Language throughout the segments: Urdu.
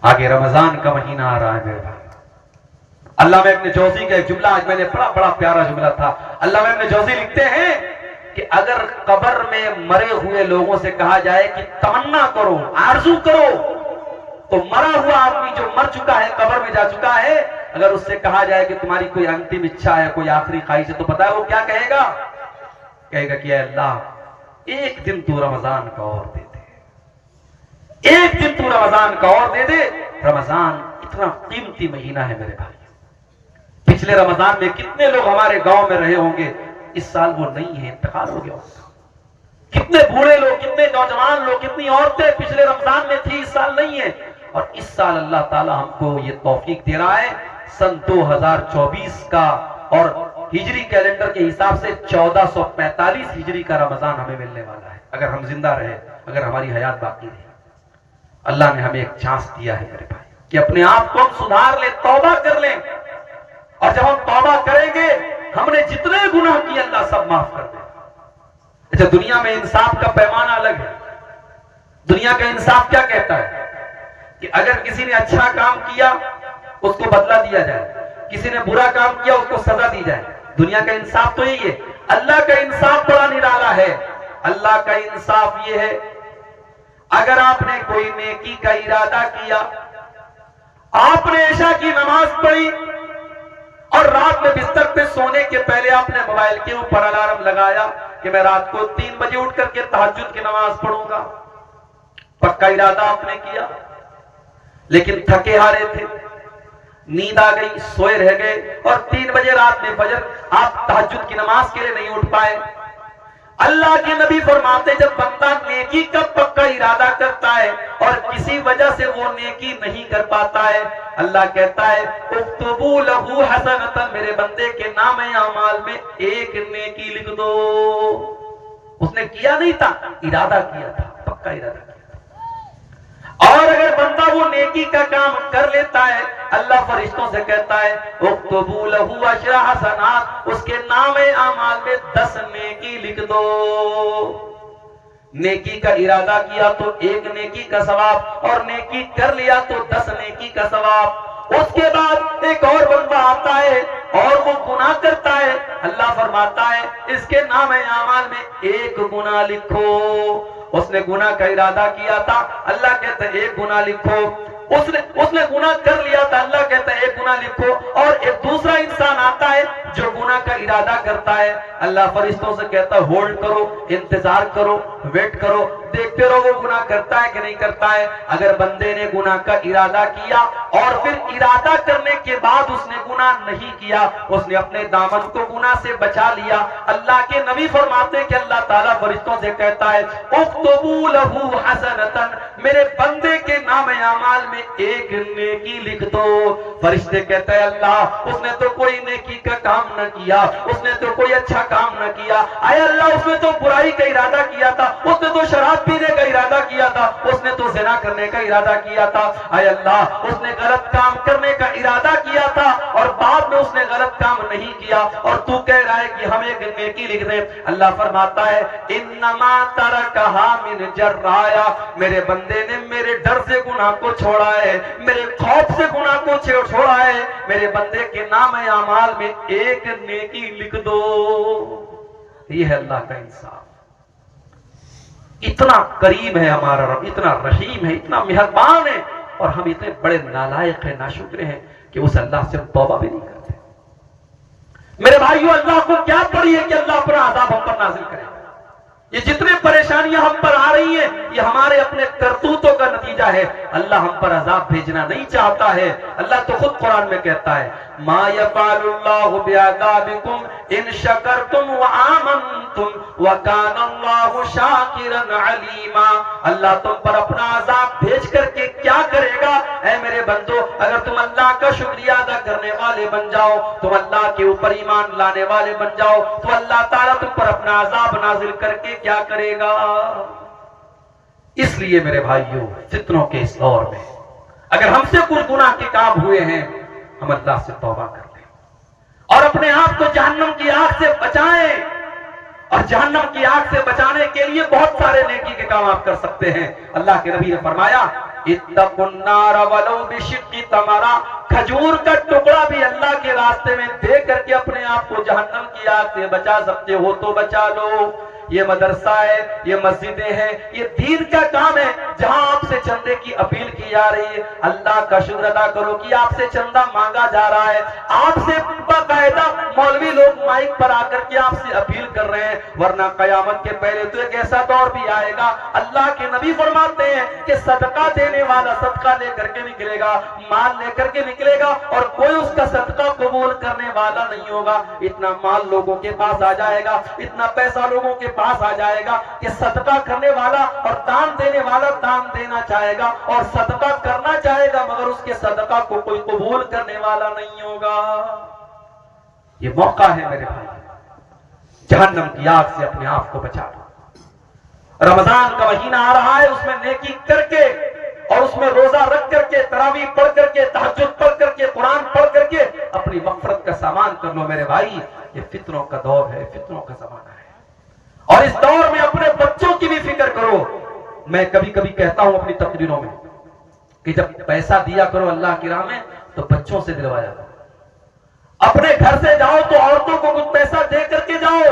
آگے رمضان کا مہینہ آ رہا ہے میرے بھائی. علامہ ابن جوزی کا ایک جملہ آج میں نے پڑھا، بڑا پیارا جملہ تھا. علامہ ابن جوزی لکھتے ہیں کہ اگر قبر میں مرے ہوئے لوگوں سے کہا جائے کہ تمنا کرو، آرزو کرو، تو مرا ہوا آدمی جو مر چکا ہے، قبر میں جا چکا ہے، اگر اس سے کہا جائے کہ تمہاری کوئی انتم اچھا ہے، کوئی آخری خواہش ہے، تو پتہ ہے وہ کیا کہے گا؟ کہے گا کہ اے اللہ ایک دن تو رمضان کا اور دے دے، ایک دن تو رمضان کا اور دے دے. رمضان اتنا قیمتی مہینہ ہے میرے بھائی. پچھلے رمضان میں کتنے لوگ ہمارے گاؤں میں رہے ہوں گے، اس سال وہ نہیں ہے، انتقال ہو گیا. کتنے بوڑھے لوگ، کتنے نوجوان لوگ، کتنی عورتیں پچھلے رمضان میں تھی، اس سال نہیں ہے. اور اس سال اللہ تعالی ہم کو یہ توفیق دے رہا ہے، سن 2024 کا اور ہجری کیلنڈر کے حساب سے 1445 ہجری کا رمضان ہمیں ملنے والا ہے، اگر ہم زندہ رہے، اگر ہماری حیات باقی رہی. اللہ نے ہمیں ایک چانس دیا ہے میرے بھائی کہ اپنے آپ کو ہم سدھار لیں، توبہ کر لیں. اور جب ہم توبہ کریں گے، ہم نے جتنے گناہ کیے اللہ سب معاف کر دے. اچھا، دنیا میں انصاف کا پیمانہ الگ ہے. دنیا کا انصاف کیا کہتا ہے کہ اگر کسی نے اچھا کام کیا اس کو بدلہ دیا جائے، کسی نے برا کام کیا اس کو سزا دی جائے. دنیا کا انصاف تو یہی ہے. اللہ کا انصاف بڑا نرالا ہے. اللہ کا انصاف یہ ہے، اگر آپ نے کوئی نیکی کا ارادہ کیا، آپ نے عشاء کی نماز پڑھی اور رات میں بستر پہ سونے کے پہلے آپ نے موبائل کے اوپر الارم لگایا کہ میں رات کو 3 بجے اٹھ کر کے تہجد کی نماز پڑھوں گا. پکا ارادہ آپ نے کیا، لیکن تھکے ہارے تھے، نیند آ گئی، سوئے رہ گئے، اور 3 بجے رات میں فجر آپ تہجد کی نماز کے لیے نہیں اٹھ پائے. اللہ کے نبی فرماتے جب بندہ نیکی کا پکا ارادہ کرتا ہے اور کسی وجہ سے وہ نیکی نہیں کر پاتا ہے، اللہ کہتا ہے اکتبوا لہ حسنۃ، میرے بندے کے نام اعمال میں ایک نیکی لکھ دو. اس نے کیا نہیں تھا، ارادہ کیا تھا، پکا ارادہ کیا تھا. اور اگر بندہ وہ نیکی کا کام کر لیتا ہے، اللہ فرشتوں سے کہتا ہے اکتبوا لہ 10 حسنات، اس کے نام اعمال میں 10 نیکی لکھ دو. نیکی کا ارادہ کیا تو 1 نیکی کا ثواب، اور نیکی کر لیا تو 10 نیکی کا ثواب. اس کے بعد ایک اور بندہ آتا ہے اور وہ گناہ کرتا ہے، اللہ فرماتا ہے اس کے نام اعمال میں 1 گناہ لکھو. اس نے گناہ کا ارادہ کیا تھا، اللہ کہتا ہے 1 گناہ لکھو. اس نے گناہ کر لیا تھا، اللہ کہتا ہے 1 گناہ لکھو. اور ایک دوسرا انسان آتا ہے جو گناہ کا ارادہ کرتا ہے، اللہ فرشتوں سے کہتا ہے ہولڈ کرو، انتظار کرو، ویٹ کرو، دیکھتے رہو وہ گناہ کرتا ہے کہ نہیں کرتا ہے. اگر بندے نے گناہ کا ارادہ کیا اور پھر ارادہ کرنے کے بعد اس نے گناہ نہیں کیا، اس نے اپنے دامن کو گناہ سے بچا لیا، اللہ کے نبی فرماتے ہیں کہ اللہ تعالیٰ فرشتوں سے کہتا ہے اکتبوا لہ حسنۃ، میرے بندے کے نام اعمال میں 1 نیکی لکھ دو. فرشتے کہتے ہیں اللہ اس نے تو کوئی نیکی کا کام نہ کیا، اس نے تو کوئی اچھا کام نہ کیا. اے اللہ اس نے تو برائی کا ارادہ کیا تھا، اس نے تو شراب پینے کا ارادہ کیا تھا، اس نے تو زنا کرنے کا ارادہ کیا تھا. اے اللہ اس نے غلط کام کرنے کا ارادہ کیا تھا اور بعد میں اس نے غلط کام نہیں کیا، اور تو کہہ رہا ہے کہ ہم 1 نیکی لکھ دیں. اللہ فرماتا ہے انما ترکھا من جرایا، میرے بندے نے میرے ڈر سے گناہ کو چھوڑا ہے، میرے خوف سے گناہ کو چھوڑا ہے، میرے بندے کے نام اعمال میں 1 نیکی لکھ دو. یہ ہے اللہ کا انصاف. اتنا کریم ہے ہمارا رب، اتنا رحیم ہے، اتنا مہربان ہے، اور ہم اتنے بڑے نالائق ہیں، ناشکر ہیں کہ اس اللہ سے ہم توبہ بھی نہیں کرتے. میرے بھائیو، اللہ کو کیا پڑی ہے کہ اللہ اپنا عذاب ہم پر نازل کرے؟ یہ جتنے پریشانیاں ہم پر آ رہی ہیں یہ ہمارے اپنے کرتوتوں کا نتیجہ ہے. اللہ ہم پر عذاب بھیجنا نہیں چاہتا ہے. اللہ تو خود قرآن میں کہتا ہے ما یفعل اللہ بعذابکم ان شکرتم وآمنتم وکان اللہ شاکرا علیما. اللہ تم پر اپنا عذاب بھیج کر کے کیا کرے گا؟ اے میرے بندو، اگر تم اللہ کا شکریہ ادا کرنے والے بن جاؤ، تم اللہ کے اوپر ایمان لانے والے بن جاؤ، تو اللہ تعالیٰ تم پر اپنا عذاب نازل کر کے کیا کرے گا؟ اس لیے میرے بھائیوں، فتنوں کے اس دور میں اگر ہم سے کچھ گناہ کے کام ہوئے ہیں، ہم اللہ سے توبہ کر لیں اور اپنے آپ کو جہنم کی آگ سے بچائیں. اور جہنم کی آگ سے بچانے کے لیے بہت سارے نیکی کے کام آپ کر سکتے ہیں. اللہ کے نبی نے فرمایا اتقوا النار ولو بشق تمرہ، کھجور کا ٹکڑا بھی اللہ کے راستے میں دے کر کے اپنے آپ کو جہنم کی آگ سے بچا سکتے ہو تو بچا لو۔ یہ مدرسہ ہے، یہ مسجدیں ہیں، یہ دین کا کام ہے جہاں آپ سے چندے کی اپیل کی جا رہی ہے۔ اللہ کا شکر ادا کرو کہ آپ سے چندہ مانگا جا رہا ہے، آپ سے باقاعدہ مولوی لوگ مائک پر آ کر کے آپ سے اپیل کر رہے ہیں، ورنہ قیامت کے پہلے تو ایک ایسا دور بھی آئے گا، اللہ کے نبی فرماتے ہیں کہ صدقہ دینے والا صدقہ لے کر کے نکلے گا، مال لے کر کے نکلے گا، اور کوئی اس کا صدقہ قبول کرنے والا نہیں ہوگا۔ اتنا مال لوگوں کے پاس آ جائے گا، اتنا پیسہ لوگوں کے پاس آ جائے گا کہ صدقہ کرنے والا اور دان دینے والا دان دینا چاہے گا اور صدقہ کرنا چاہے گا، مگر اس کے صدقہ کو کوئی قبول کرنے والا نہیں ہوگا۔ یہ موقع ہے میرے بھائی، جہنم کی آگ سے اپنے آپ کو بچا لو۔ رمضان کا مہینہ آ رہا ہے، اس میں نیکی کر کے اور اس میں روزہ رکھ کر کے، تراویح پڑھ کر کے، تہجد پڑھ کر کے، قرآن پڑھ کر کے اپنی مغفرت کا سامان کر لو میرے بھائی۔ یہ فتنوں کا دور ہے، فتنوں کا زمانہ ہے، اور اس دور میں اپنے بچوں کی بھی فکر کرو۔ میں کبھی کبھی کہتا ہوں اپنی تقریروں میں کہ جب پیسہ دیا کرو اللہ کی راہ میں تو بچوں سے دلوایا کرو۔ اپنے گھر سے جاؤ تو عورتوں کو کچھ پیسہ دے کر کے جاؤ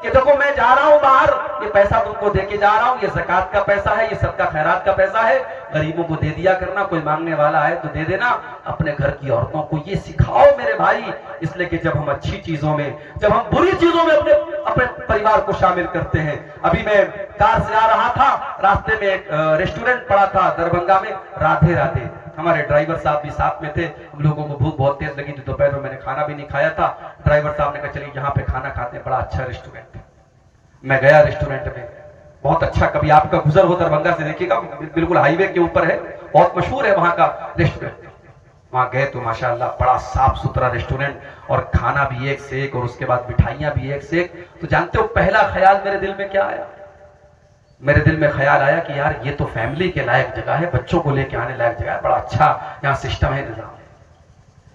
کہ دیکھو میں جا رہا ہوں باہر، یہ پیسہ تم کو دے کے جا رہا ہوں، یہ زکوٰۃ کا پیسہ ہے، یہ صدقہ خیرات کا پیسہ ہے، غریبوں کو دے دیا کرنا، کوئی مانگنے والا ہے تو دے دینا۔ اپنے گھر کی عورتوں کو یہ سکھاؤ میرے بھائی، اس لیے کہ جب ہم اچھی چیزوں میں، جب ہم بری چیزوں میں اپنے پریوار کو شامل کرتے ہیں۔ ابھی میں کار سے آ رہا تھا، راستے میں ایک ریسٹورنٹ پڑا تھا دربھنگا میں، رادھے رادھے، ہمارے ڈرائیور صاحب بھی ساتھ میں تھے۔ ہم لوگوں کو بھوک بہت تیز لگی تھی، دوپہر میں نے کھانا بھی نہیں کھایا تھا۔ ڈرائیور صاحب نے کہا چلیے یہاں پہ کھانا کھاتے ہیں، بڑا اچھا ریسٹورنٹ ہے۔ میں گیا ریسٹورنٹ میں، بہت اچھا، کبھی آپ کا گزر ہو دربھنگا سے دیکھیے گا، بالکل ہائی وے کے اوپر ہے، بہت مشہور ہے وہاں کا ریسٹورنٹ۔ وہاں گئے تو ماشاءاللہ بڑا صاف ستھرا ریسٹورنٹ، اور کھانا بھی ایک سے ایک، اور اس کے بعد مٹھائیاں بھی ایک سے ایک۔ تو جانتے ہو پہلا خیال میرے دل میں کیا آیا؟ میرے دل میں خیال آیا کہ یار یہ تو فیملی کے لائق جگہ ہے، بچوں کو لے کے آنے لائق جگہ ہے، بڑا اچھا یہاں سسٹم ہے، نظام ہے۔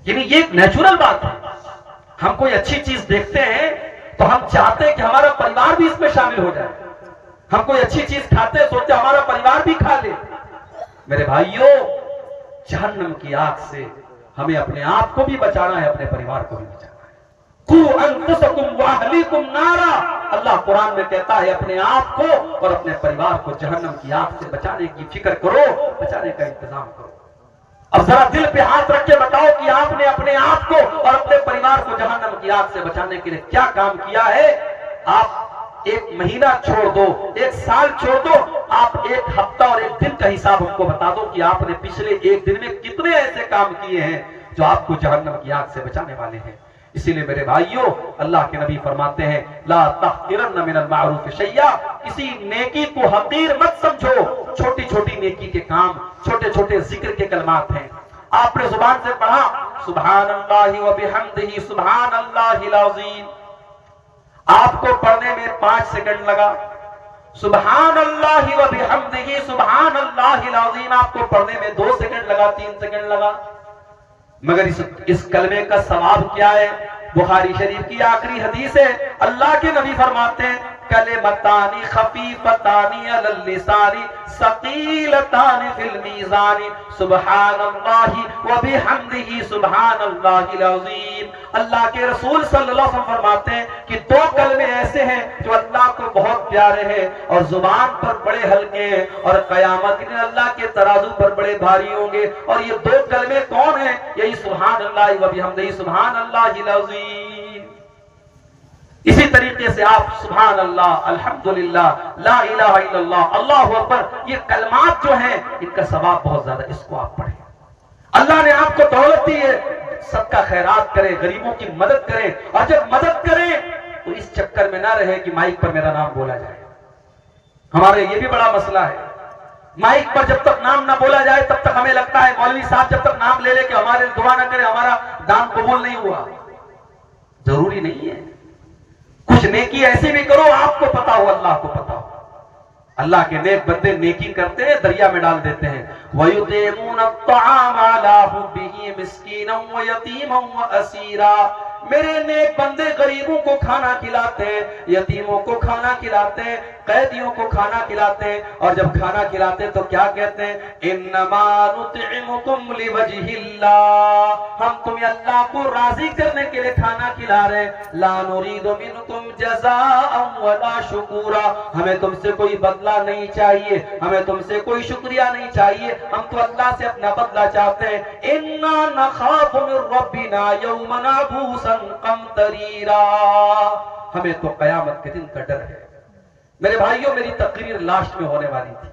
یعنی یہ ایک نیچرل بات ہے، ہم کوئی اچھی چیز دیکھتے ہیں تو ہم چاہتے ہیں کہ ہمارا پریوار بھی اس میں شامل ہو جائے۔ ہم کوئی اچھی چیز کھاتے ہیں، سوچتے ہمارا پریوار بھی کھا لے۔ میرے بھائیوں، جہنم کی آگ سے ہمیں اپنے آپ کو بھی بچانا ہے، اپنے پریوار کو بھی بچانا ہے۔ قُوْ أَنفُسَكُمْ وَأَهْلِيكُمْ نَارًا، اللہ قرآن میں کہتا ہے اپنے آپ کو اور اپنے پریوار کو جہنم کی آگ سے بچانے کی فکر کرو، بچانے کا انتظام کرو۔ اب ذرا دل پہ ہاتھ رکھ کے بتاؤ کہ آپ نے اپنے آپ کو اور اپنے پریوار کو جہنم کی آگ سے بچانے کے لیے کیا کام کیا ہے؟ آپ ایک مہینہ چھوڑ دو، ایک سال چھوڑ دو، آپ ایک ہفتہ اور ایک دن کا حساب ہم کو بتا دو کہ آپ نے پچھلے ایک دن میں کتنے ایسے کام کیے ہیں جو آپ کو جہنم کی آگ سے بچانے والے ہیں۔ اسی لیے میرے بھائیوں، اللہ کے نبی فرماتے ہیں لا تحقرن من المعروف شیئا، کسی نیکی کو حقیر مت سمجھو۔ چھوٹی چھوٹی نیکی کے کام، چھوٹے چھوٹے ذکر کے کلمات ہیں، آپ نے زبان سے پڑھا سبحان اللہ و بحمدہ سبحان اللہ العظیم، آپ کو پڑھنے میں 5 سیکنڈ لگا۔ سبحان اللہ و بحمدہ سبحان اللہ العظیم آپ کو پڑھنے میں 2 سیکنڈ لگا، 3 سیکنڈ لگا، مگر اس کلمے کا ثواب کیا ہے؟ بخاری شریف کی آخری حدیث ہے، اللہ کے نبی فرماتے ہیں کلمتان خفیفتان علی اللسان ثقیلتان فی المیزان سبحان اللہ و بحمدہ سبحان اللہ العظیم۔ اللہ کے رسول صلی اللہ علیہ وسلم فرماتے ہیں کہ 2 کلمے ایسے ہیں جو اللہ کو بہت پیارے ہیں اور زبان پر بڑے ہلکے ہیں، اور قیامت کے دن اللہ کے ترازو پر بڑے بھاری ہوں گے، اور یہ 2 کلمے کون ہیں؟ یہی سبحان اللہ و بحمدہ سبحان اللہ العظیم۔ اسی طریقے سے آپ سبحان اللہ، الحمدللہ، لا الہ الا اللہ، اللہ اکبر، یہ کلمات جو ہیں ان کا ثواب بہت زیادہ، اس کو آپ پڑھیں۔ اللہ نے آپ کو دولت دی ہے، صدقہ خیرات کریں، غریبوں کی مدد کریں، اور جب مدد کریں تو اس چکر میں نہ رہے کہ مائک پر میرا نام بولا جائے۔ ہمارے یہ بھی بڑا مسئلہ ہے، مائک پر جب تک نام نہ بولا جائے تب تک ہمیں لگتا ہے مولوی صاحب جب تک نام لے لے کہ ہمارے دعا نہ کرے ہمارا دان قبول نہیں ہوا۔ ضروری نہیں ہے، کچھ نیکی ایسی بھی کرو آپ کو پتا ہو، اللہ کو پتا ہو۔ اللہ کے نیک بندے نیکی کرتے ہیں، دریا میں ڈال دیتے ہیں۔ وَيُطْعِمُونَ الطَّعَامَ عَلَىٰ حُبِّهِ مِسْكِينًا وَيَتِيمًا وَأَسِيرًا، میرے نیک بندے غریبوں کو کھانا کھلاتے ہیں، یتیموں کو کھانا کھلاتے ہیں، قیدیوں کو کھانا کھلاتے ہیں، اور جب کھانا کھلاتے ہیں تو کیا کہتے ہیں؟ انما نطعمکم لوجہ اللہ، ہم تمہیں اللہ کو راضی کرنے کے لیے کھانا کھلا رہے ہیں، لا نرید منکم جزاء ولا شکورا، ہمیں تم سے کوئی بدلہ نہیں چاہیے، ہمیں تم سے کوئی شکریہ نہیں چاہیے، ہم تو اللہ سے اپنا بدلہ چاہتے ہیں۔ انا نخاف من ربنا یوما عبوسا قمطریرا، ہمیں تو قیامت کے دن کا ڈر ہے۔ میرے بھائیوں، میری تقریر لاسٹ میں ہونے والی تھی،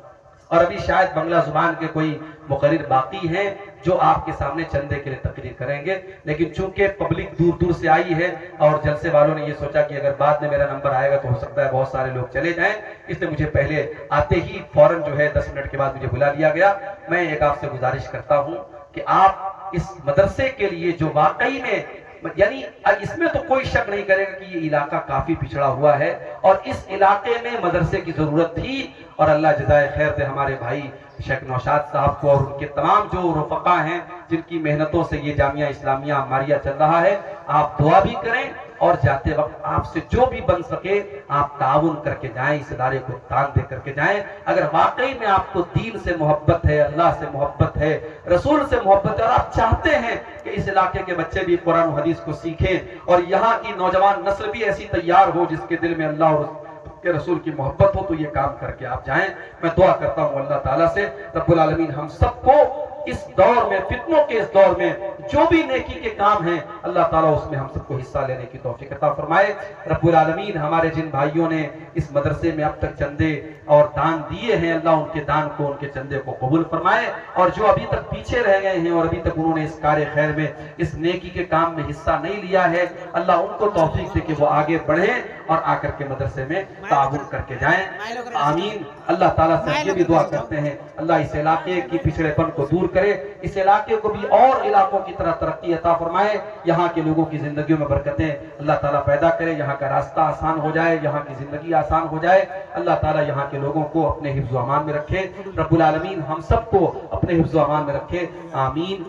اور ابھی شاید بنگلہ زبان کے کوئی مقرر باقی ہیں جو آپ کے سامنے چندے کے لیے تقریر کریں گے، لیکن چونکہ پبلک دور دور سے آئی ہے اور جلسے والوں نے یہ سوچا کہ اگر بعد میں میرا نمبر آئے گا تو ہو سکتا ہے بہت سارے لوگ چلے جائیں، اس لیے مجھے پہلے آتے ہی فوراً جو ہے 10 منٹ کے بعد مجھے بلا لیا گیا۔ میں ایک آپ سے گزارش کرتا ہوں کہ آپ اس مدرسے کے لیے جو واقعی میں، یعنی اس میں تو کوئی شک نہیں کرے گا کہ یہ علاقہ کافی پچھڑا ہوا ہے اور اس علاقے میں مدرسے کی ضرورت تھی، اور اللہ جزائے خیر دے ہمارے بھائی شیخ نوشاد صاحب کو اور ان کے تمام جو رفقا ہیں جن کی محنتوں سے یہ جامعہ اسلامیہ عماریہ چل رہا ہے۔ آپ دعا بھی کریں اور جاتے وقت آپ سے جو بھی بن سکے آپ تعاون کر کے جائیں، اس ادارے کو دان دے کر کے جائیں۔ اگر واقعی میں آپ کو دین سے محبت ہے، اللہ سے محبت ہے، رسول سے محبت ہے، اور آپ چاہتے ہیں کہ اس علاقے کے بچے بھی قرآن و حدیث کو سیکھیں اور یہاں کی نوجوان نسل بھی ایسی تیار ہو جس کے دل میں اللہ اور کے رسول کی محبت ہو، تو یہ کام کر کے آپ جائیں۔ میں دعا کرتا ہوں اللہ تعالیٰ سے رب العالمین ہم سب کو اس دور میں، فتنوں کے اس دور میں جو بھی نیکی کے کام ہیں اللہ تعالیٰ اس میں ہم سب کو حصہ لینے کی توفیق عطا فرمائے۔ رب العالمین ہمارے جن بھائیوں نے اس مدرسے میں اب تک چندے اور دان دیے ہیں، اللہ ان کے دان کو، ان کے چندے کو قبول فرمائے، اور جو ابھی تک پیچھے رہ گئے ہیں اور ابھی تک انہوں نے اس کار خیر میں، اس نیکی کے کام میں حصہ نہیں لیا ہے، اللہ ان کو توفیق دے کہ وہ آگے بڑھیں اور آ کر کے مدرسے میں تعاون کر کے جائیں۔ آمین۔ اللہ تعالیٰ سے یہ بھی دعا کرتے ہیں اللہ اس علاقے کی پچھڑے پن کو دور کرے، اس علاقے کو بھی اور علاقوں کی طرح ترقی عطا فرمائے، یہاں کے لوگوں کی زندگیوں میں برکتیں اللہ تعالیٰ پیدا کرے، یہاں کا راستہ آسان ہو جائے، یہاں کی زندگی آسان ہو جائے، اللہ تعالیٰ یہاں کے لوگوں کو اپنے حفظ و امان میں رکھے، رب العالمین ہم سب کو اپنے حفظ و امان میں رکھے، آمین۔